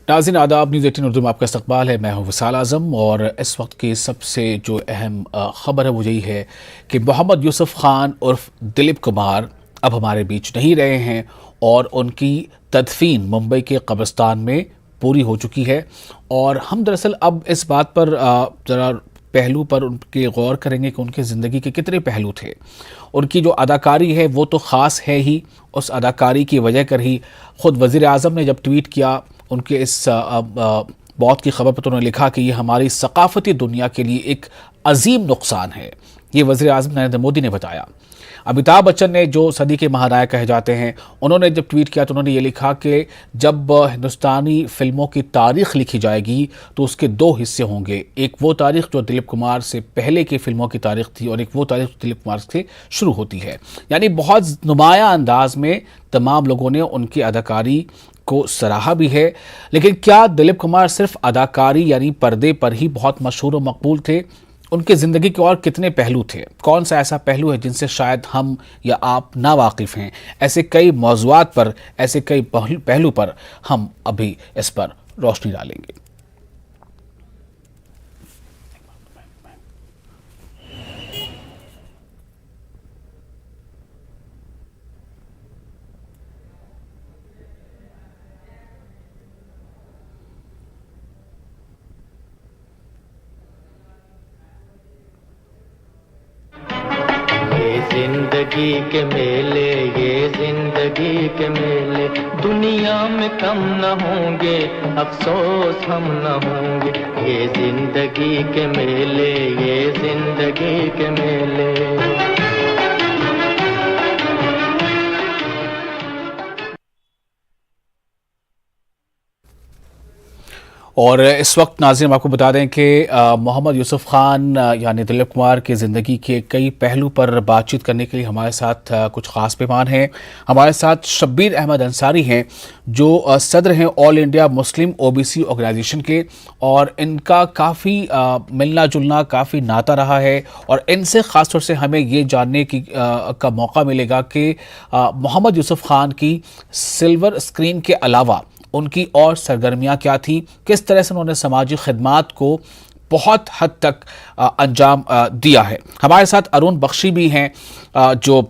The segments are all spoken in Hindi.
नाज़रीन आदाब, न्यूज़ 18 उर्दू में आपका इस्तकबाल है। मैं हूँ विसाल आज़म और इस वक्त की सबसे जो अहम ख़बर है वो यही है कि मोहम्मद यूसुफ खान उर्फ दिलीप कुमार अब हमारे बीच नहीं रहे हैं और उनकी तदफीन मुंबई के कब्रिस्तान में पूरी हो चुकी है। और हम दरअसल अब इस बात पर ज़रा पहलू पर उनके गौर करेंगे कि उनकी ज़िंदगी के कितने पहलू थे। उनकी जो अदाकारी है वो तो ख़ास है ही, उस अदाकारी की वजह कर ही ख़ुद वज़ीर आज़म ने जब ट्वीट किया उनके इस मौत की खबर पर तो उन्होंने लिखा कि ये हमारी सकाफती दुनिया के लिए एक अजीम नुकसान है। ये वज़ीर आज़म नरेंद्र मोदी ने बताया। अमिताभ बच्चन ने जो सदी के महानायक कहे जाते हैं, उन्होंने जब ट्वीट किया तो उन्होंने ये लिखा कि जब हिंदुस्तानी फिल्मों की तारीख़ लिखी जाएगी तो उसके दो हिस्से होंगे। एक वो तारीख़ जो दिलीप कुमार से पहले की फ़िल्मों की तारीख़ थी और एक वो तारीख़ जो दिलीप कुमार से शुरू होती है। यानी बहुत नुमाया अंदाज में तमाम लोगों ने उनकी अदाकारी को सराहा भी है। लेकिन क्या दिलीप कुमार सिर्फ अदाकारी यानी पर्दे पर ही बहुत मशहूर और मकबूल थे? उनकी ज़िंदगी के और कितने पहलू थे? कौन सा ऐसा पहलू है जिनसे शायद हम या आप ना वाकिफ़ हैं? ऐसे कई मौज़ूआत पर, ऐसे कई पहलू पर हम अभी इस पर रोशनी डालेंगे। जिंदगी के मेले, ये जिंदगी के मेले, दुनिया में कम न होंगे, अफसोस हम न होंगे। ये जिंदगी के मेले, ये जिंदगी के मेले। और इस वक्त नाज़रीन आपको बता दें कि मोहम्मद यूसुफ खान यानी दिलीप कुमार की ज़िंदगी के कई पहलू पर बातचीत करने के लिए हमारे साथ कुछ ख़ास मेहमान हैं। हमारे साथ शब्बीर अहमद अंसारी हैं जो सदर हैं all India Muslim OBC organisation के, और इनका काफ़ी मिलना जुलना, काफ़ी नाता रहा है। और इनसे ख़ास तौर से हमें ये जानने का मौका मिलेगा कि मोहम्मद यूसुफ खान की सिल्वर स्क्रीन के अलावा उनकी और सरगर्मियाँ क्या थी, किस तरह से उन्होंने समाजी खिदमात को बहुत हद तक अंजाम दिया है। हमारे साथ अरुण बख्शी भी हैं जो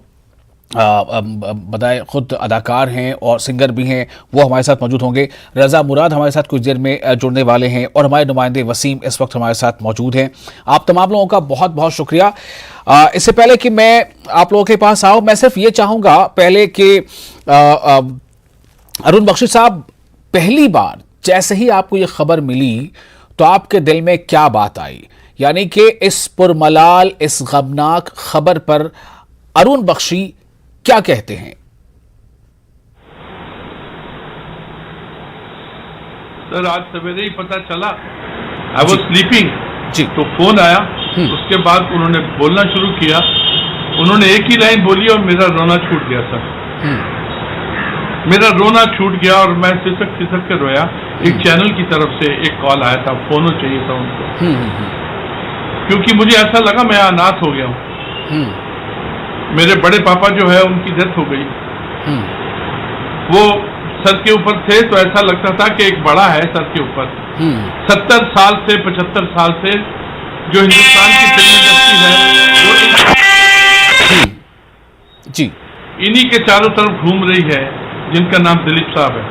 बताए खुद अदाकार हैं और सिंगर भी हैं, वो हमारे साथ मौजूद होंगे। रज़ा मुराद हमारे साथ कुछ देर में जुड़ने वाले हैं और हमारे नुमाइंदे वसीम इस वक्त हमारे साथ मौजूद हैं। आप तमाम लोगों का बहुत बहुत शुक्रिया। इससे पहले कि मैं आप लोगों के पास आऊँ, मैं सिर्फ ये चाहूँगा पहले कि अरुण बख्शी साहब, पहली बार जैसे ही आपको ये खबर मिली तो आपके दिल में क्या बात आई? यानी कि इस पुरमलाल, इस गमनाक खबर पर अरुण बख्शी क्या कहते हैं? सर, आज सवेरे ही पता चला, आई वॉज स्लीपिंग जी, तो फोन आया। उसके बाद उन्होंने बोलना शुरू किया। उन्होंने एक ही लाइन बोली और मेरा रोना छूट गया सर। मेरा रोना छूट गया और मैं सिसक सिसक कर रोया। एक चैनल की तरफ से एक कॉल आया था, फोन चाहिए था उनको, क्योंकि मुझे ऐसा लगा मैं अनाथ हो गया हूँ। मेरे बड़े पापा जो है उनकी डेथ हो गई। वो सर के ऊपर थे तो ऐसा लगता था कि एक बड़ा है सर के ऊपर। 70 साल से 75 साल से जो हिंदुस्तान की फिल्म इंडस्ट्री है वो जी इन्हीं के चारों तरफ घूम रही है, जिनका नाम दिलीप साहब है।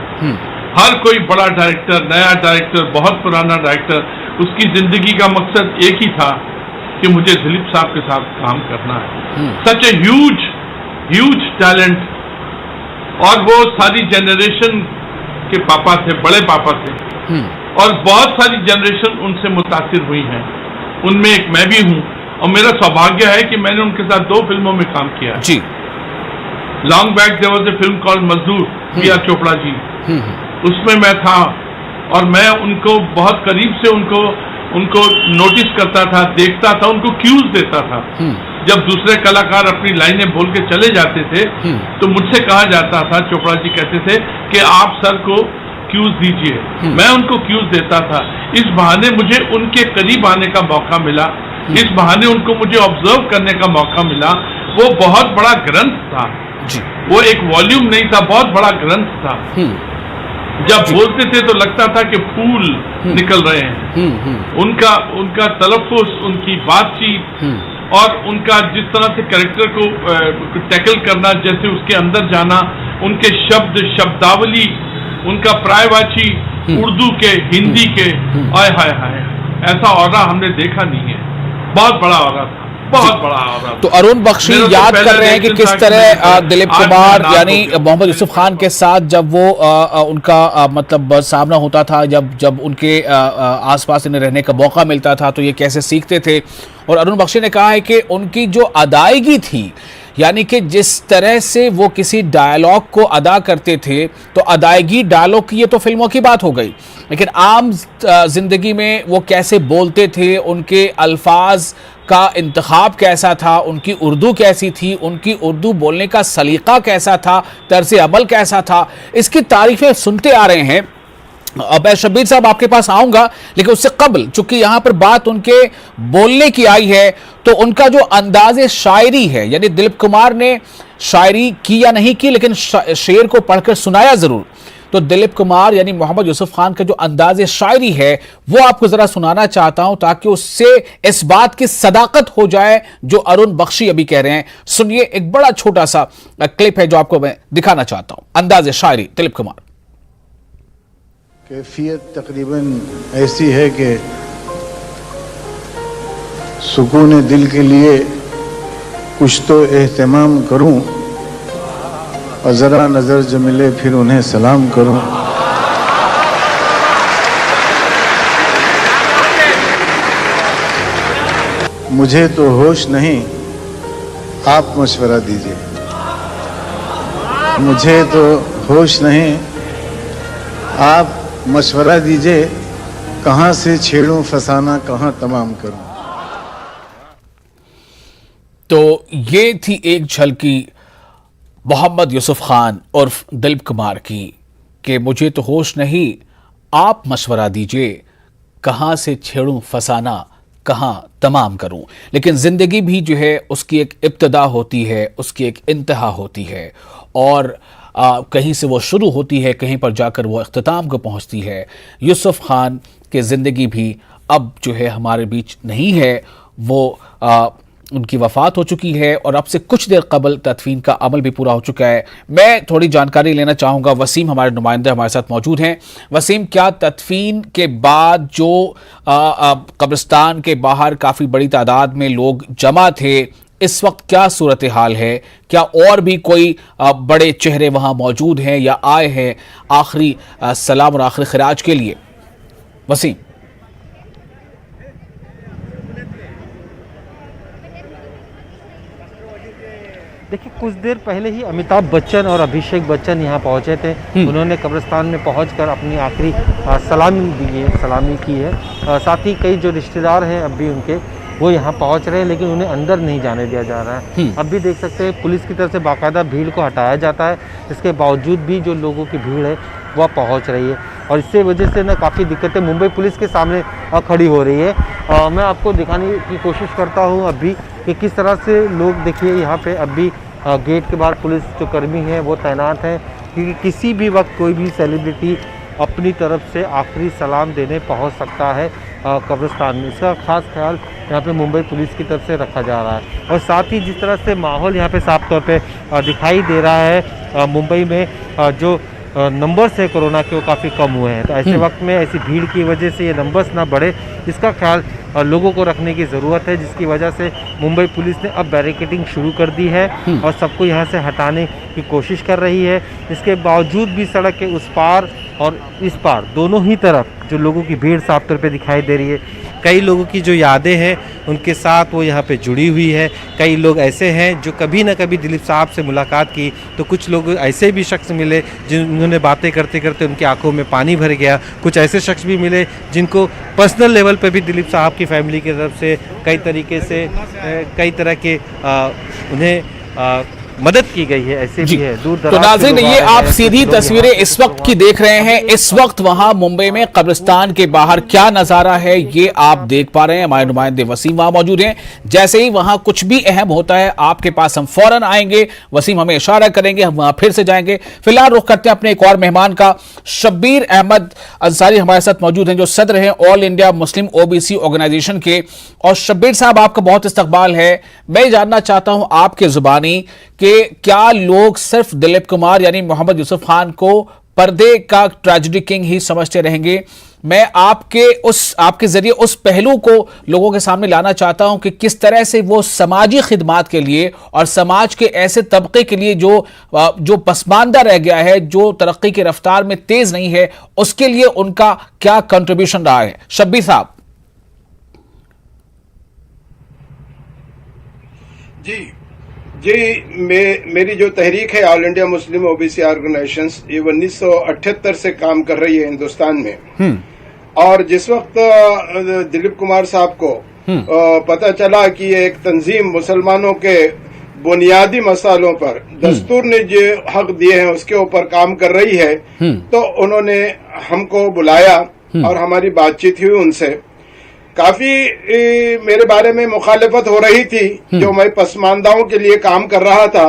हर कोई बड़ा डायरेक्टर, नया डायरेक्टर, बहुत पुराना डायरेक्टर, उसकी जिंदगी का मकसद एक ही था कि मुझे दिलीप साहब के साथ काम करना है। सच ए ह्यूज टैलेंट। और वो सारी जनरेशन के पापा थे, बड़े पापा थे, और बहुत सारी जनरेशन उनसे मुतासिर हुई हैं। उनमें एक मैं भी हूं, और मेरा सौभाग्य है कि मैंने उनके साथ 2 फिल्मों में काम किया जी। Long back there was a film called Mazdoor, Priya Chopra ji, उसमें मैं था और मैं उनको बहुत करीब से उनको नोटिस करता था, देखता था, उनको क्यूज देता था। जब दूसरे कलाकार अपनी लाइनें बोल के चले जाते थे तो मुझसे कहा जाता था, चोपड़ा जी कहते थे कि आप सर को क्यूज दीजिए। मैं उनको क्यूज देता था। इस बहाने मुझे उनके करीब आने का मौका मिला, इस बहाने उनको मुझे ऑब्जर्व करने का मौका मिला। वो बहुत बड़ा ग्रंथ था जी। वो एक वॉल्यूम नहीं था, बहुत बड़ा ग्रंथ था। जब बोलते थे तो लगता था कि फूल निकल रहे हैं। उनका तलफ़ुज़, उनकी बातचीत और उनका जिस तरह से कैरेक्टर को टैकल करना, जैसे उसके अंदर जाना, उनके शब्द, शब्दावली, उनका प्रायवाची उर्दू के, हिंदी के, आय हाय हाय, ऐसा ऑरा हमने देखा नहीं है। बहुत बड़ा ऑरा था, बहुत बड़ा ऑरा। तो अरुण बख्शी याद कर रहे हैं कि किस तरह दिलीप कुमार यानी मोहम्मद यूसुफ खान के साथ जब वो उनका मतलब सामना होता था, जब उनके आसपास इन्हें रहने का मौका मिलता था तो ये कैसे सीखते थे। और अरुण बख्शी ने कहा है कि उनकी जो अदायगी थी, यानी कि जिस तरह से वो किसी डायलॉग को अदा करते थे, तो अदायगी डायलॉग की ये तो फिल्मों की बात हो गई, लेकिन आम जिंदगी में वो कैसे बोलते थे, उनके अल्फाज का इंतखाब कैसा था, उनकी उर्दू कैसी थी, उनकी उर्दू बोलने का सलीका कैसा था, तर्ज अमल कैसा था, इसकी तारीफें सुनते आ रहे हैं। अब मैं शब्बीर साहब आपके पास आऊंगा, लेकिन उससे कबल चूंकि यहां पर बात उनके बोलने की आई है, तो उनका जो अंदाज़े शायरी है, यानी दिलीप कुमार ने शायरी की या नहीं की, लेकिन शेर को पढ़कर सुनाया जरूर। तो दिलीप कुमार यानी मोहम्मद यूसुफ खान का जो अंदाज़े शायरी है वो आपको जरा सुनाना चाहता हूं, ताकि उससे इस बात की सदाकत हो जाए जो अरुण बख्शी अभी कह रहे हैं। सुनिए, एक बड़ा छोटा सा क्लिप है जो आपको मैं दिखाना चाहता हूं। अंदाज़े शायरी दिलीप कुमार। कैफियत तकरीबन ऐसी है कि सुकून दिल के लिए कुछ तो एहतमाम करूं, और ज़रा नज़र जो मिले फिर उन्हें सलाम करूं। मुझे तो होश नहीं, आप मशवरा दीजिए। मुझे तो होश नहीं, आप मशवरा दीजिए, कहाँ से छेड़ूं फसाना, कहाँ तमाम करूं। तो ये थी एक झलकी मोहम्मद यूसुफ खान उर्फ दिलीप कुमार की कि मुझे तो होश नहीं, आप मशवरा दीजिए, कहाँ से छेड़ूं फसाना, कहाँ तमाम करूं। लेकिन ज़िंदगी भी जो है उसकी एक इब्तिदा होती है, उसकी एक इंतहा होती है, और कहीं से वो शुरू होती है, कहीं पर जाकर वो इख्तिताम को पहुंचती है। यूसुफ खान की ज़िंदगी भी अब जो है हमारे बीच नहीं है, वो उनकी वफ़ात हो चुकी है और अब से कुछ देर कबल तदफीन का अमल भी पूरा हो चुका है। मैं थोड़ी जानकारी लेना चाहूँगा, वसीम हमारे नुमाइंदे हमारे साथ मौजूद हैं। वसीम, क्या तदफीन के बाद जो कब्रिस्तान के बाहर काफ़ी बड़ी तादाद में लोग जमा थे, इस वक्त क्या सूरत हाल है? क्या और भी कोई बड़े चेहरे वहाँ मौजूद हैं या आए हैं आखिरी सलाम और आखिरी खिराज के लिए? वसीम। देखिए, कुछ देर पहले ही अमिताभ बच्चन और अभिषेक बच्चन यहाँ पहुँचे थे। उन्होंने कब्रिस्तान में पहुंचकर अपनी आखिरी सलामी की है। साथ ही कई जो रिश्तेदार हैं अब भी उनके, वो यहाँ पहुँच रहे हैं, लेकिन उन्हें अंदर नहीं जाने दिया जा रहा है। अब भी देख सकते हैं पुलिस की तरफ से बाकायदा भीड़ को हटाया जाता है, इसके बावजूद भी जो लोगों की भीड़ है वह पहुँच रही है, और इससे वजह से ना काफ़ी दिक्कतें मुंबई पुलिस के सामने खड़ी हो रही है। मैं आपको दिखाने की कोशिश करता हूँ अभी कि किस तरह से लोग, देखिए यहाँ पे अब भी गेट के बाहर पुलिस जो कर्मी हैं वो तैनात हैं, क्योंकि किसी भी वक्त कोई भी सेलिब्रिटी अपनी तरफ से आखिरी सलाम देने पहुंच सकता है कब्रिस्तान में। इसका खास ख्याल यहाँ पे मुंबई पुलिस की तरफ से रखा जा रहा है। और साथ ही जिस तरह से माहौल यहाँ पे साफ तौर पे दिखाई दे रहा है मुंबई में, जो नंबर्स है कोरोना के वो काफ़ी कम हुए हैं, तो ऐसे वक्त में ऐसी भीड़ की वजह से ये नंबर्स ना बढ़े, इसका ख्याल लोगों को रखने की ज़रूरत है, जिसकी वजह से मुंबई पुलिस ने अब बैरिकेडिंग शुरू कर दी है और सबको यहाँ से हटाने की कोशिश कर रही है। इसके बावजूद भी सड़क के उस पार और इस पार दोनों ही तरफ जो लोगों की भीड़ साफ तौर पे दिखाई दे रही है। कई लोगों की जो यादें हैं उनके साथ वो यहाँ पे जुड़ी हुई है। कई लोग ऐसे हैं जो कभी ना कभी दिलीप साहब से मुलाकात की, तो कुछ लोग ऐसे भी शख्स मिले जिन्होंने बातें करते करते उनकी आंखों में पानी भर गया। कुछ ऐसे शख्स भी मिले जिनको पर्सनल लेवल पे भी दिलीप साहब की फैमिली की तरफ से कई तरीके से कई तरह के उन्हें मदद की गई है, ऐसे भी है दूर तो दराज नाज़रीन, ये आप सीधी तस्वीरें यहाँ इस वक्त की देख रहे हैं। इस वक्त वहां मुंबई में कब्रिस्तान के बाहर क्या नजारा है ये आप देख पा रहे हैं। हमारे नुमाइंदे वसीम वहां मौजूद हैं। जैसे ही वहां कुछ भी अहम होता है आपके पास हम फौरन आएंगे। वसीम हमें इशारा करेंगे, हम वहां फिर से जाएंगे। फिलहाल रुख करते हैं अपने एक और मेहमान का। शब्बीर अहमद अंसारी हमारे साथ मौजूद हैं, जो सदर हैं all India Muslim OBC organisation के। और शब्बीर साहब, आपका बहुत इस्तकबाल है। मैं जानना चाहता हूं आपके जुबानी कि क्या लोग सिर्फ दिलीप कुमार यानी मोहम्मद यूसुफ खान को पर्दे का ट्रेजेडी किंग ही समझते रहेंगे? मैं आपके जरिए उस पहलू को लोगों के सामने लाना चाहता हूं कि किस तरह से वो समाजी खिदमात के लिए और समाज के ऐसे तबके के लिए जो पसमानदा रह गया है, जो तरक्की की रफ्तार में तेज नहीं है, उसके लिए उनका क्या कंट्रीब्यूशन रहा है। शब्बीर साहब। मेरी जो तहरीक है all India Muslim OBC organisations, ये 1978 से काम कर रही है हिंदुस्तान में। और जिस वक्त दिलीप कुमार साहब को पता चला कि ये एक तंजीम मुसलमानों के बुनियादी मसालों पर दस्तूर ने जो हक दिए हैं उसके ऊपर काम कर रही है, तो उन्होंने हमको बुलाया और हमारी बातचीत हुई उनसे। काफी मेरे बारे में मुखालिफत हो रही थी, जो मैं पसमानदाओं के लिए काम कर रहा था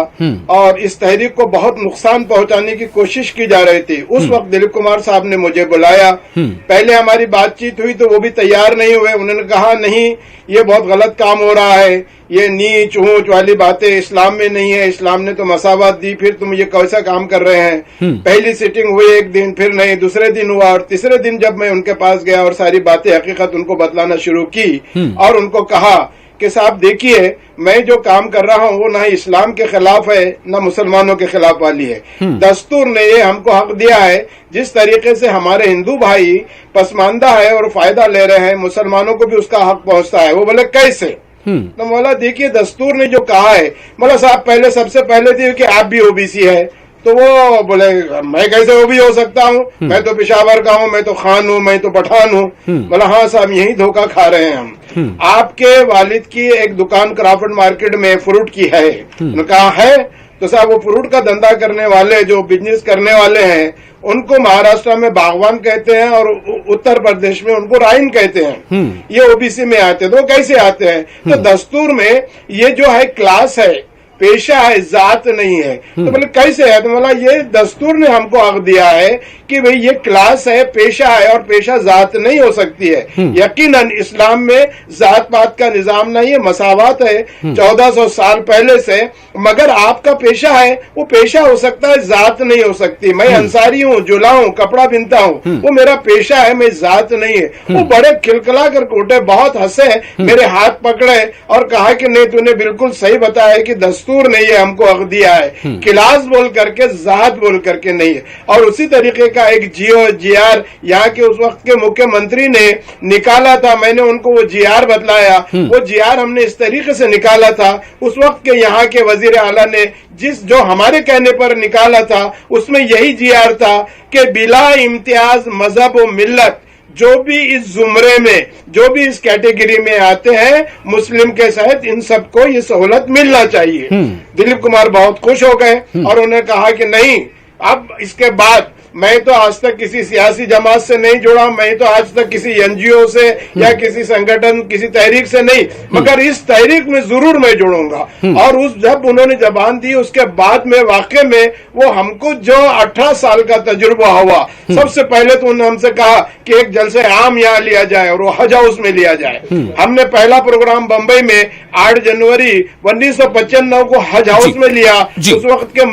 और इस तहरीक को बहुत नुकसान पहुंचाने की कोशिश की जा रही थी। उस वक्त दिलीप कुमार साहब ने मुझे बुलाया। पहले हमारी बातचीत हुई तो वो भी तैयार नहीं हुए। उन्होंने कहा नहीं, ये बहुत गलत काम हो रहा है, ये नीच ऊंच वाली बातें इस्लाम में नहीं है, इस्लाम ने तो मसावत दी, फिर तुम ये कैसा काम कर रहे हैं। पहली सीटिंग हुई एक दिन, फिर नहीं, दूसरे दिन हुआ, और तीसरे दिन जब मैं उनके पास गया और सारी बातें हकीकत उनको बतलाना शुरू की और उनको कहा कि साहब देखिए, मैं जो काम कर रहा हूँ वो ना इस्लाम के खिलाफ है ना मुसलमानों के खिलाफ वाली है। दस्तूर ने ये हमको हक दिया है, जिस तरीके से हमारे हिंदू भाई पसमानदा है और फायदा ले रहे हैं, मुसलमानों को भी उसका हक पहुंचता है। वो बोले कैसे? तो मौला देखिए, दस्तूर ने जो कहा है, मौला साहब पहले सबसे पहले थी कि आप भी ओबीसी है, तो वो बोले मैं कैसे वो भी हो सकता हूँ, मैं तो पेशावर का हूँ, मैं तो खान हूँ, मैं तो पठान हूँ। बोला हाँ साहब, यही धोखा खा रहे हैं हम। आपके वालिद की एक दुकान क्राफर्ड मार्केट में फ्रूट की है। उन्होंने कहा है, तो साहब वो फ्रूट का धंधा करने वाले, जो बिजनेस करने वाले हैं, उनको महाराष्ट्र में बागवान कहते हैं और उत्तर प्रदेश में उनको राइन कहते हैं। ये ओबीसी में आते हैं, तो कैसे आते हैं? तो दस्तूर में ये जो है क्लास है, पेशा है, जात नहीं है। तो बोले कैसे है? तो बोला ये दस्तूर ने हमको हक दिया है कि भाई ये क्लास है, पेशा है, और पेशा जात नहीं हो सकती है। यकीनन इस्लाम में जात पात का निजाम नहीं है, मसावत है 1400 साल पहले से, मगर आपका पेशा है वो पेशा हो सकता है, जात नहीं हो सकती। मैं अंसारी हूँ, जुला हूँ, कपड़ा बिनता हूँ, वो मेरा पेशा है, मैं जात नहीं है। वो बड़े खिलखिला कर कोटे, बहुत हंसे, मेरे हाथ पकड़े और कहा कि नहीं, तूने बिल्कुल सही बताया कि दस्तूर ने ये हमको हक दिया है, क्लास बोल करके, जात बोल करके नहीं है। और उसी तरीके का एक जीआर यहाँ के उस वक्त के मुख्यमंत्री ने निकाला था। मैंने उनको वो जीआर बतलाया। वो जीआर हमने इस तरीके से निकाला था, उस वक्त के यहाँ के वजीर आला ने जो हमारे कहने पर निकाला था, उसमें यही जीआर था कि बिला इम्तियाज मजहब व मिल्लत, जो भी इस जुमरे में, जो भी इस कैटेगरी में आते हैं मुस्लिम के सहित, इन सबको ये सहूलत मिलना चाहिए। दिलीप कुमार बहुत खुश हो गए और उन्होंने कहा कि नहीं, अब इसके बाद मैं तो आज तक किसी सियासी जमात से नहीं जुड़ा, मैं तो आज तक किसी एनजीओ से या किसी संगठन, किसी तहरीक से नहीं, मगर इस तहरीक में जरूर मैं जुड़ूंगा। और जब उन्होंने जबान दी, उसके बाद में वाकई में वो हमको जो 18 साल का तजुर्बा हुआ, सबसे पहले तो उन्होंने हमसे कहा कि एक जलसे आम यहाँ लिया जाए और वो हज हाउस में लिया जाए। हमने पहला प्रोग्राम बम्बई में 8 जनवरी 1995 को हज हाउस में लिया। उस वक्त के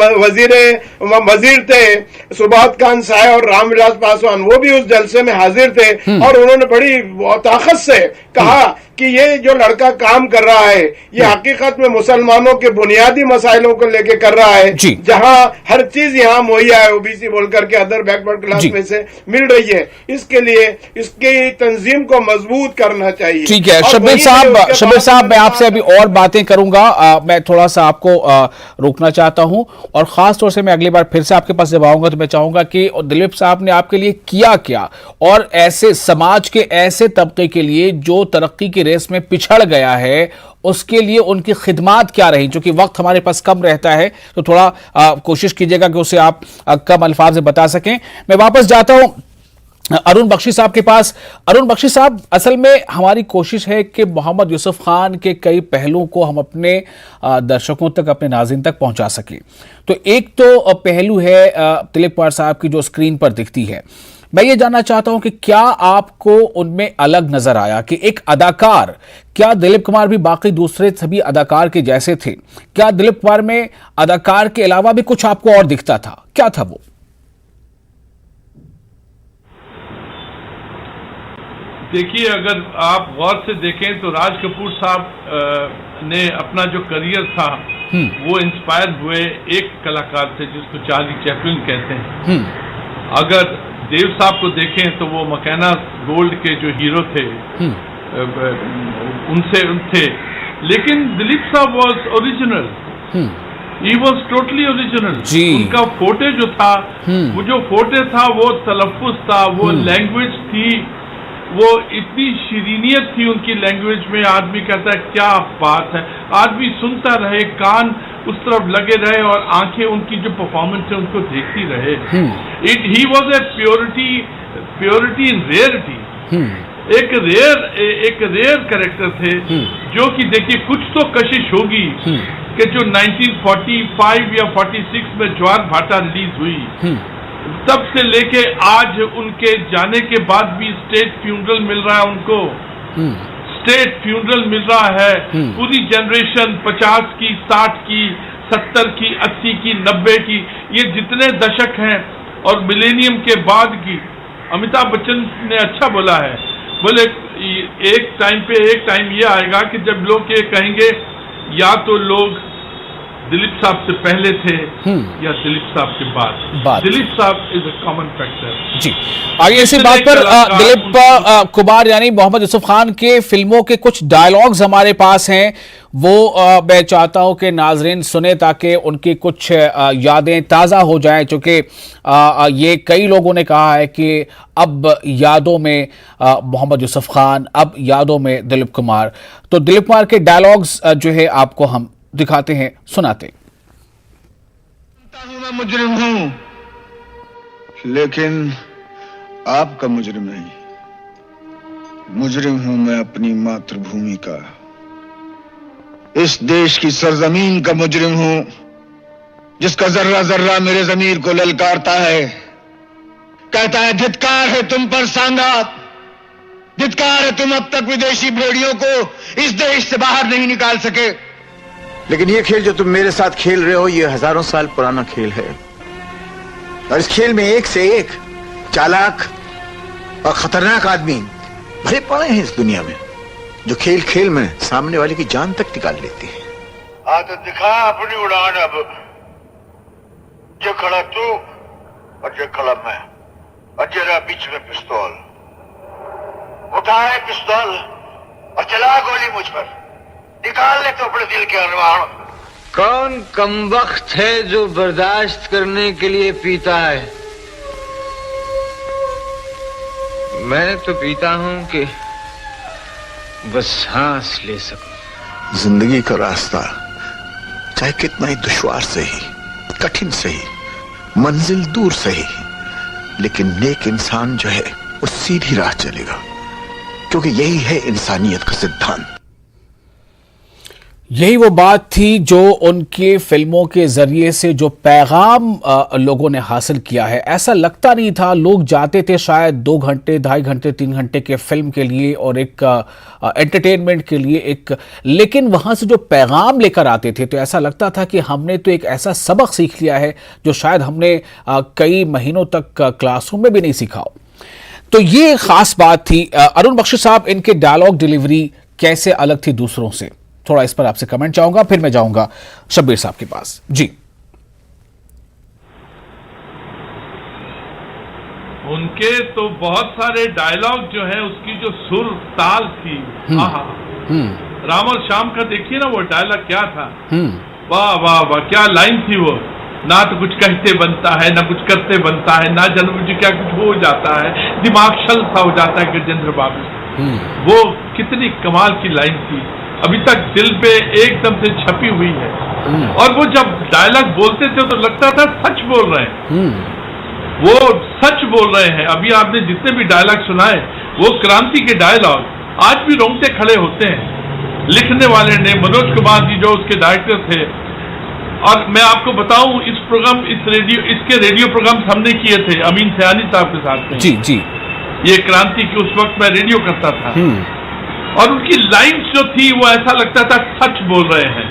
वजीर थे सुभाष खान साहब और रामविलास पासवान, वो भी उस जलसे में हाजिर थे और उन्होंने बड़ी ताकत से कहा कि ये जो लड़का काम कर रहा है, ये हकीकत में मुसलमानों के बुनियादी मसाइलों को लेके कर रहा है, जहां हर चीज यहाँ मुहैया है, ओबीसी बोल करके अदर बैकवर्ड क्लास में से मिल रही है। इसके लिए इसकी तंजीम को मजबूत करना चाहिए। ठीक है शब्बीर साहब, मैं आपसे अभी और बातें करूंगा। मैं थोड़ा सा आपको रोकना चाहता हूं और खास तौर से मैं अगली बार फिर से आपके पास जब आऊंगा तो मैं चाहूंगा कि दिलीप साहब ने आपके लिए किया क्या, और ऐसे समाज के ऐसे तबके के लिए जो तरक्की की रेस में पिछड़ गया है उसके लिए उनकी खिदमात क्या रही? चूंकि वक्त हमारे पास कम रहता है तो थोड़ा कोशिश कीजिएगा कि उसे आप कम अल्फाज में बता सकें। मैं वापस जाता हूं अरुण बख्शी साहब के पास। अरुण बख्शी साहब, असल में हमारी कोशिश है कि मोहम्मद यूसुफ खान के कई पहलुओं को हम अपने दर्शकों तक, अपने नाज़रीन तक पहुंचा सकें। तो एक तो पहलू है दिलीप कुमार साहब की जो स्क्रीन पर दिखती है। मैं ये जानना चाहता हूं कि क्या आपको उनमें अलग नजर आया कि एक अदाकार, क्या दिलीप कुमार भी बाकी दूसरे सभी अदाकार के जैसे थे? क्या दिलीप कुमार में अदाकार के अलावा भी कुछ आपको और दिखता था? क्या था वो? देखिए, अगर आप गौर से देखें तो राज कपूर साहब ने अपना जो करियर था वो इंस्पायर हुए एक कलाकार से जिसको चार्ली चैपलिन कहते हैं। अगर देव साहब को देखें तो वो मकैना गोल्ड के जो हीरो थे उनसे थे, लेकिन दिलीप साहब was original, he was totally original. उनका फोटे जो था, वो जो फोटे था वो तलफ्फुज था, वो लैंग्वेज थी, वो इतनी शीरीनियत थी उनकी लैंग्वेज में। आदमी कहता है क्या बात है, आदमी सुनता रहे, कान उस तरफ लगे रहे और आंखें उनकी जो परफॉर्मेंस है उनको देखती रहे। He was a purity in rarity, एक रेयर कैरेक्टर थे जो कि देखिए कुछ तो कशिश होगी कि जो 1945 या 46 में ज्वार भाटा रिलीज हुई, तब से लेके आज उनके जाने के बाद भी स्टेट फ्यूनरल मिल रहा है उनको, स्टेट फ्यूनरल मिल रहा है। पूरी जनरेशन 50 की, 60 की, 70 की, 80 की, 90 की, ये जितने दशक हैं और मिलेनियम के बाद की, अमिताभ बच्चन ने अच्छा बोला है, बोले एक टाइम ये आएगा कि जब लोग ये कहेंगे या तो लोग दिलीप साहब से पहले थे या दिलीप साहब के बाद। दिलीप साहब इज अ कॉमन फैक्टर। जी, आगे इसी बात पर दिलीप कुमार यानी मोहम्मद यूसुफ खान के फिल्मों के कुछ डायलॉग्स हमारे पास हैं, वो मैं चाहता हूं कि नाजरीन सुने ताकि उनकी कुछ यादें ताज़ा हो जाएं। चूंकि ये कई लोगों ने कहा है कि अब यादों में मोहम्मद यूसुफ खान, अब यादों में दिलीप कुमार। तो दिलीप कुमार के डायलॉग्स जो है आपको हम दिखाते हैं, सुनाते। मैं मुजरिम हूं, लेकिन आपका मुजरिम नहीं। मुजरिम हूं मैं अपनी मातृभूमि का, इस देश की सरजमीन का मुजरिम हूं, जिसका जर्रा जर्रा मेरे ज़मीर को ललकारता है। कहता है धिक्कार है तुम पर सांगात, धिक्कार है तुम अब तक विदेशी भेड़ियों को इस देश से बाहर नहीं निकाल सके। लेकिन ये खेल जो तुम मेरे साथ खेल रहे हो, ये हजारों साल पुराना खेल है, और इस खेल में एक से एक चालाक और खतरनाक आदमी भरे पड़े हैं इस दुनिया में, जो खेल खेल में सामने वाले की जान तक निकाल लेते हैं। हाँ तो दिखा अपनी उड़ान अब, जो खड़ा तू और जो खड़ा मैं, और जरा बीच में पिस्तौल। उठाए पिस्तौल और चला गोली मुझ पर, निकाल ले तो अपने दिल के अरमान। कौन कमबख्त है जो बर्दाश्त करने के लिए पीता है? मैं तो पीता हूं कि बस सांस ले सकूं। जिंदगी का रास्ता चाहे कितना ही दुश्वार सही, कठिन सही, मंजिल दूर सही, लेकिन नेक इंसान जो है वो सीधी राह चलेगा, क्योंकि यही है इंसानियत का सिद्धांत। यही वो बात थी जो उनके फिल्मों के जरिए से जो पैगाम लोगों ने हासिल किया है। ऐसा लगता नहीं था, लोग जाते थे शायद 2 घंटे, 2.5 घंटे, 3 घंटे के फिल्म के लिए और एक एंटरटेनमेंट के लिए एक, लेकिन वहां से जो पैगाम लेकर आते थे तो ऐसा लगता था कि हमने तो एक ऐसा सबक सीख लिया है जो शायद हमने कई महीनों तक क्लासरूम में भी नहीं सीखा हो। तो ये खास बात थी। अरुण बख्शी साहब, इनके डायलॉग डिलीवरी कैसे अलग थी दूसरों से, थोड़ा इस पर आपसे कमेंट चाहूंगा, फिर मैं जाऊंगा शब्बीर साहब के पास। जी, उनके तो बहुत सारे डायलॉग जो है, उसकी जो सुर ताल थी, राम और श्याम का देखिए ना वो डायलॉग क्या था, वाह वाह वाह, क्या लाइन थी वो। ना तो कुछ कहते बनता है, ना कुछ करते बनता है, ना जानबूझ क्या कुछ हो जाता है, दिमाग शल सा हो जाता है गजेंद्र बाबू। वो कितनी कमाल की लाइन थी। अभी तक दिल पे एकदम से छपी हुई है। और वो जब डायलॉग बोलते थे तो लगता था सच बोल रहे हैं, वो सच बोल रहे हैं। अभी आपने जितने भी डायलॉग सुनाए वो क्रांति के डायलॉग आज भी रोंगटे खड़े होते हैं। लिखने वाले ने मनोज कुमार जी जो उसके डायरेक्टर थे, और मैं आपको बताऊं इसके रेडियो प्रोग्राम हमने किए थे अमीन सयानी साहब के साथ में। जी जी, ये क्रांति की उस वक्त मैं रेडियो करता था, और उनकी लाइन्स जो थी वो ऐसा लगता था सच बोल रहे हैं,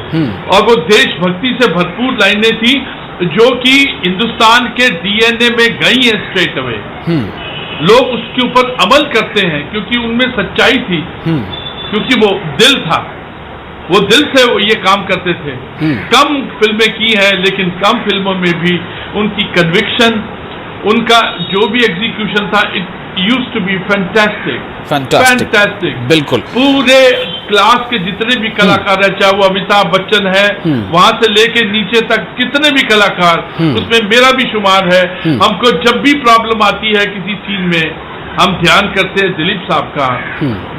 और वो देशभक्ति से भरपूर लाइनें थी जो कि हिंदुस्तान के डीएनए में गई है स्ट्रेट अवे। लोग उसके ऊपर अमल करते हैं क्योंकि उनमें सच्चाई थी, क्योंकि वो दिल था, वो दिल से ये काम करते थे। कम फिल्में की हैं, लेकिन कम फिल्मों में भी उनकी कन्विक्शन, उनका जो भी एग्जीक्यूशन था, it used to be fantastic. बिल्कुल, पूरे क्लास के जितने भी कलाकार हैं, चाहे वो अमिताभ बच्चन है, वहां से लेके नीचे तक कितने भी कलाकार, उसमें मेरा भी शुमार है। हमको जब भी प्रॉब्लम आती है किसी सीन में, हम ध्यान करते हैं दिलीप साहब का,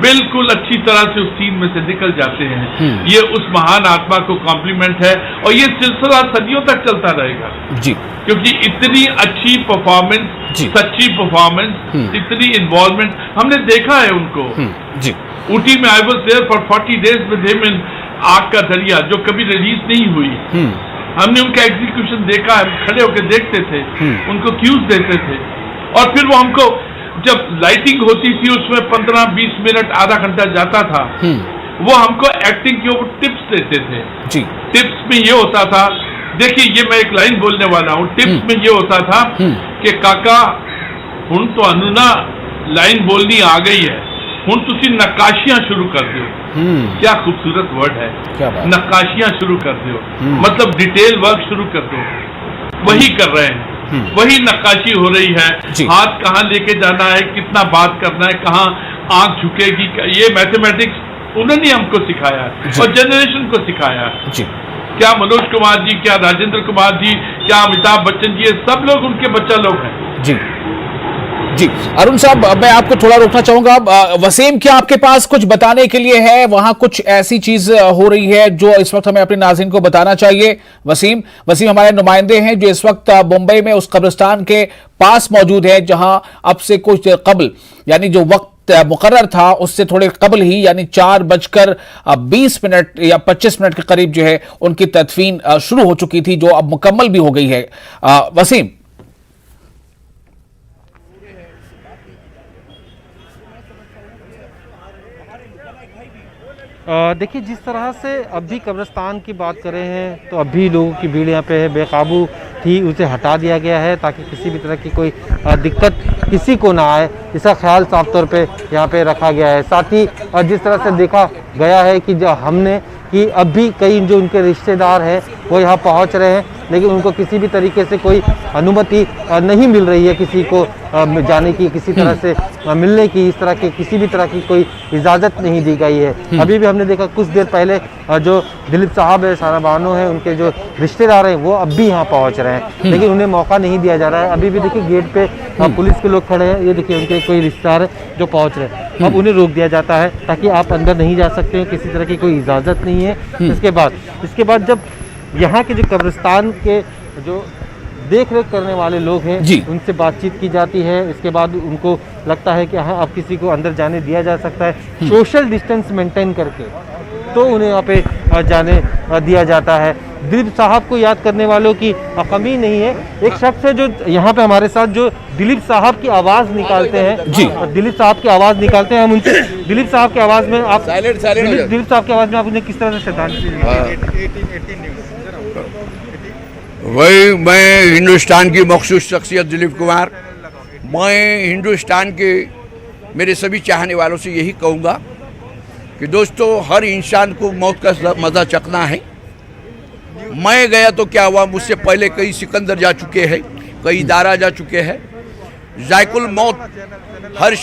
बिल्कुल अच्छी तरह से उस सीन में से निकल जाते हैं। ये उस महान आत्मा को कॉम्प्लीमेंट है, और ये सिलसिला सदियों तक चलता रहेगा जी, क्योंकि इतनी अच्छी परफॉर्मेंस, सच्ची परफॉर्मेंस, इतनी इन्वॉल्वमेंट हमने देखा है उनको जी। ऊटी में I was there for 40 days with him in Aag Ka दरिया, जो कभी रिलीज नहीं हुई। हमने उनका एग्जीक्यूशन देखा है, खड़े होकर देखते थे, उनको क्यूज देते थे, और फिर वो हमको जब लाइटिंग होती थी उसमें 15-20 मिनट, आधा घंटा जाता था, वो हमको एक्टिंग के ऊपर टिप्स देते थे जी। टिप्स में ये होता था, देखिए ये मैं एक लाइन बोलने वाला हूँ, टिप्स में ये होता था कि काका हुण तो अनुना लाइन बोलनी आ गई है, हुण तुसी नक्काशियां शुरू कर दो। क्या खूबसूरत वर्ड है, नक्काशियां शुरू कर दो, मतलब डिटेल वर्क शुरू कर दो। वही कर रहे हैं, वही नक्काशी हो रही है। हाथ कहाँ लेके जाना है, कितना बात करना है, कहाँ आंख झुकेगी, ये मैथमेटिक्स उन्होंने हमको सिखाया और जनरेशन को सिखाया। क्या मनोज कुमार जी, क्या राजेंद्र कुमार जी, क्या अमिताभ बच्चन जी, ये सब लोग उनके बच्चा लोग हैं। जी जी। अरुण साहब, मैं आपको थोड़ा रोकना चाहूंगा। वसीम, क्या आपके पास कुछ बताने के लिए है? वहां कुछ ऐसी चीज हो रही है जो इस वक्त हमें अपने नाज़रीन को बताना चाहिए? वसीम हमारे नुमाइंदे हैं जो इस वक्त मुंबई में उस कब्रिस्तान के पास मौजूद है जहां अब से कुछ देर कबल, यानी जो वक्त मुकर्रर था उससे थोड़े कबल ही, यानी 4:20 या 25 मिनट के करीब जो है उनकी तदफीन शुरू हो चुकी थी, जो अब मुकम्मल भी हो गई है। वसीम, देखिए, जिस तरह से अभी कब्रिस्तान की बात करें हैं तो अभी लोगों की भीड़ यहाँ पे है, बेकाबू थी, उसे हटा दिया गया है ताकि किसी भी तरह की कोई दिक्कत किसी को ना आए, इसका ख्याल साफ तौर पे यहाँ पे रखा गया है। साथ ही जिस तरह से देखा गया है कि जो हमने कि अभी कई जो उनके रिश्तेदार हैं वो यहाँ पहुँच रहे हैं, लेकिन उनको किसी भी तरीके से कोई अनुमति नहीं मिल रही है किसी को जाने की, किसी तरह से मिलने की, इस तरह की किसी भी तरह की कोई इजाज़त नहीं दी गई है। अभी भी हमने देखा कुछ देर पहले जो दिलीप साहब है, सारा बानो है, उनके जो रिश्तेदार हैं वो अब भी यहाँ पहुँच रहे हैं, लेकिन उन्हें मौका नहीं दिया जा रहा है। अभी भी देखिए गेट पे पुलिस के लोग खड़े हैं, ये देखिए उनके कोई रिश्तेदार है जो पहुँच रहे हैं, अब उन्हें रोक दिया जाता है ताकि आप अंदर नहीं जा सकते हैं, किसी तरह की कोई इजाज़त नहीं है। इसके बाद जब यहाँ के जो कब्रिस्तान के जो देख रेख करने वाले लोग हैं उनसे बातचीत की जाती है, इसके बाद उनको लगता है कि हाँ अब किसी को अंदर जाने दिया जा सकता है, सोशल डिस्टेंस मेंटेन करके, तो उन्हें यहाँ पे जाने दिया जाता है। दिलीप साहब को याद करने वालों की कमी नहीं है। एक शख्स है जो यहाँ पे हमारे साथ जो दिलीप साहब की आवाज़ निकालते हैं, दिलीप साहब की आवाज़ निकालते हैं, हम उनसे दिलीप साहब की आवाज़ में आप दिलीप साहब की आवाज़ में आप उन्हें किस तरह से श्रद्धांजलि? वही, मैं हिंदुस्तान की मखसूस शख्सियत दिलीप कुमार, मैं हिंदुस्तान के मेरे सभी चाहने वालों से यही कहूँगा कि दोस्तों, हर इंसान को मौत का मज़ा चखना है। मैं गया तो क्या हुआ, मुझसे पहले कई सिकंदर जा चुके हैं, कई दारा जा चुके हैं। जायकुल मौत हर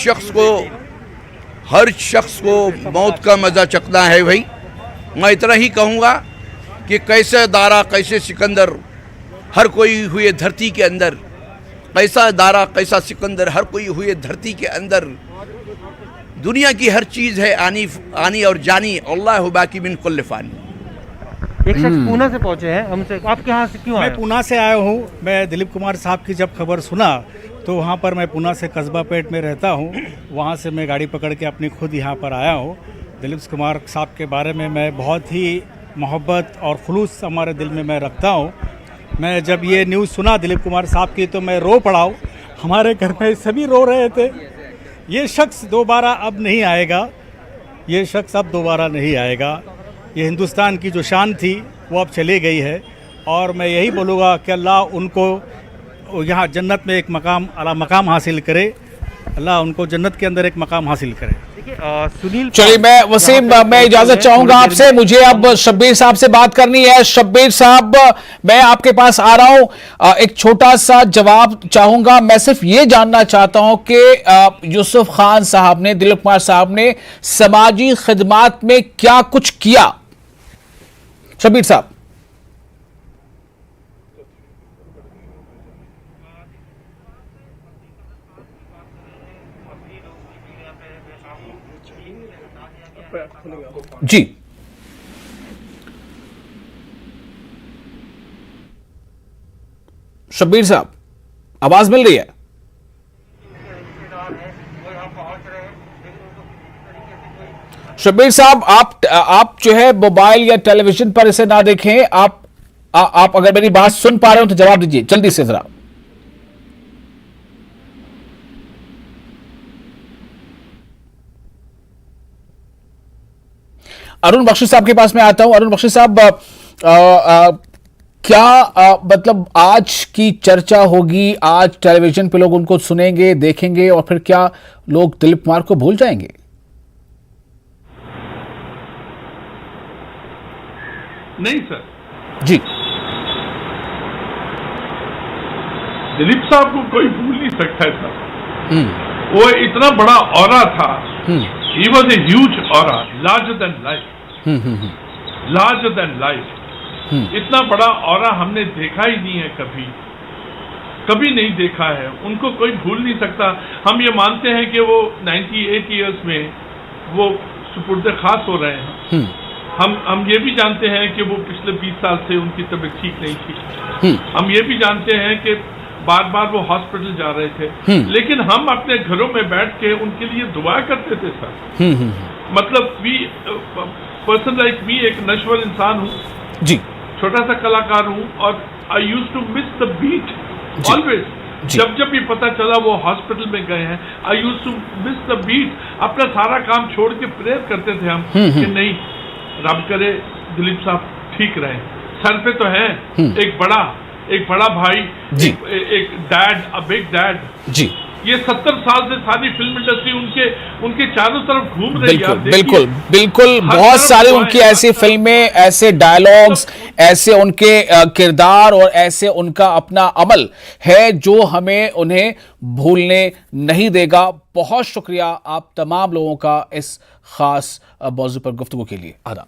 शख्स को मौत का मज़ा चखना है। भाई, मैं इतना ही कहूँगा कि कैसे दारा, कैसे सिकंदर, हर कोई हुए धरती के अंदर, कैसा दारा कैसा सिकंदर, हर कोई हुए धरती के अंदर। दुनिया की हर चीज़ है आनी आनी और जानी, अल्लाह बाकी मिन कुल्ल फ़ानी। एक शख्स पूना से पहुंचे हैं हमसे, आप यहाँ से क्यों आए? मैं पूना से आया हूँ। मैं दिलीप कुमार साहब की जब खबर सुना तो वहाँ पर, मैं पूना से कस्बा पेट में रहता हूँ, वहाँ से मैं गाड़ी पकड़ के अपनी खुद यहाँ पर आया हूँ। दिलीप कुमार साहब के बारे में मैं बहुत ही मोहब्बत और खुलूस हमारे दिल में मैं रखता हूँ। मैं जब ये न्यूज़ सुना दिलीप कुमार साहब की तो मैं रो पड़ा हूँ। हमारे घर में सभी रो रहे थे। ये शख्स दोबारा अब नहीं आएगा, ये शख्स अब दोबारा नहीं आएगा। ये हिंदुस्तान की जो शान थी वो अब चली गई है, और मैं यही बोलूँगा कि अल्लाह उनको यहाँ जन्नत में एक मकाम हासिल करे, अल्लाह उनको जन्नत के अंदर एक मकाम हासिल करे। सुनील, चलिए मैं वसीम, मैं इजाजत चाहूंगा आपसे, मुझे अब शब्बीर साहब से बात करनी है। शब्बीर साहब, मैं आपके पास आ रहा हूं, एक छोटा सा जवाब चाहूंगा। मैं सिर्फ ये जानना चाहता हूं कि यूसुफ खान साहब ने, दिलीप कुमार साहब ने समाजी खिदमात में क्या कुछ किया? शब्बीर साहब। जी, शब्बीर साहब, आवाज मिल रही है? शब्बीर साहब, आप जो है मोबाइल या टेलीविजन पर इसे ना देखें। आप अगर मेरी बात सुन पा रहे हो तो जवाब दीजिए जल्दी से जरा। अरुण बख्शी साहब के पास मैं आता हूं। अरुण बख्शी साहब, क्या मतलब आज की चर्चा होगी, आज टेलीविजन पे लोग उनको सुनेंगे, देखेंगे, और फिर क्या लोग दिलीप कुमार को भूल जाएंगे? नहीं सर जी, दिलीप साहब को कोई भूल नहीं सकता है सर। वो इतना बड़ा ऑरा था, he was a huge aura, larger than life, larger than life। इतना बड़ा ऑरा हमने देखा ही नहीं है, कभी नहीं देखा है। उनको कोई भूल नहीं सकता। हम ये मानते हैं कि वो 98 इयर्स में वो सुपुर्द खास हो रहे हैं। हम ये भी जानते हैं कि वो पिछले 20 साल से उनकी तबीयत ठीक नहीं थी। हम ये भी जानते हैं कि बार बार वो हॉस्पिटल जा रहे थे, लेकिन हम अपने घरों में बैठ के उनके लिए दुआ करते थे सर। मतलब पर्सन लाइक मी, एक नश्वर इंसान हूँ जी, छोटा सा कलाकार हूँ, और I used to miss the beat always. जब भी पता चला वो हॉस्पिटल में गए हैं, I used to miss the beat. अपना सारा काम छोड़ के प्रेयर करते थे हम कि नहीं, रब करे दिलीप साहब ठीक रहे। सर पे तो है एक बड़ा भाई, एक डैड, अ बिग डैड जी। ये 70 साल से सारी फिल्म इंडस्ट्री उनके चारों तरफ घूम रही है। बिल्कुल बहुत सारे उनकी ऐसी फिल्में, ऐसे डायलॉग्स, ऐसे उनके किरदार और ऐसे उनका अपना अमल है जो हमें उन्हें भूलने नहीं देगा। बहुत शुक्रिया आप तमाम लोगों का इस खास मौजू पर गुफ्तगू के लिए। आदाब।